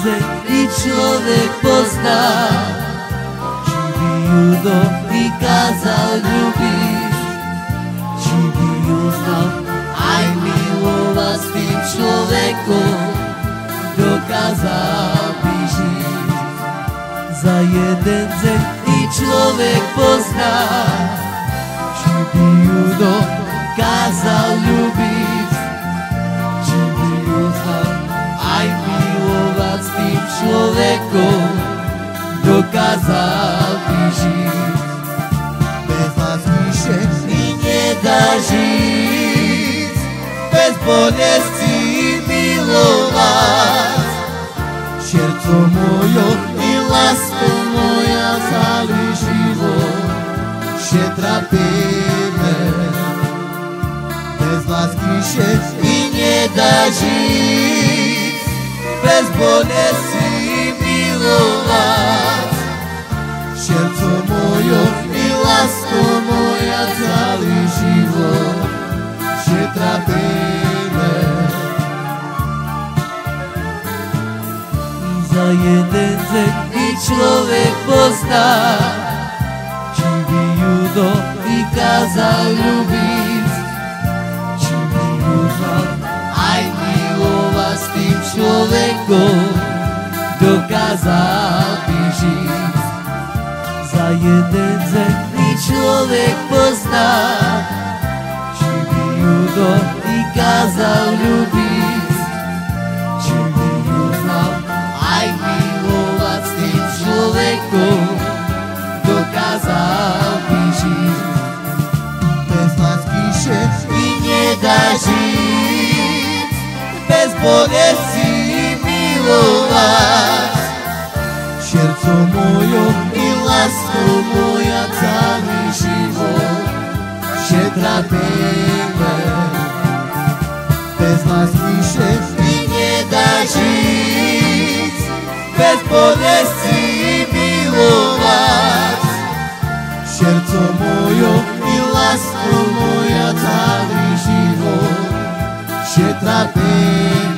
deň i človek pozná, či by ju dokázal ľúbiť, či by ju znal aj milovať s tým človekom, dokázal by žiť. Za jeden deň i človek pozná, či by ju dokázal ľúbiť, či by ju znal aj milovať s tým človekom, dokázal by žiť. Bez lásky się nedá žiť, bez bolesti milovať. Serco mojo i lásko moja celý život się trapíme. Bez lásky się nedá žiť, bez bolesti milovať. Serco mojo i lásko moja celý život się trapíme. Za jeden deň i človek pozná, či by ju dokázal ľúbiť, či by ju znal aj milovať s tým človekom, dokázal by žiť. Za jeden deň i človek pozná, či by ju dokázal ľúbiť, či by ju znal aj milovať s tým človekom, dokázal by žiť. Bez lásky się nedá žiť, bez bolesti milovať. Serco mojo i lásko moja celý život się trapíme. Bez lásky się nedá žiť, bez bolesti milovať. Serco mojo i lásko moja celý život się trapíme.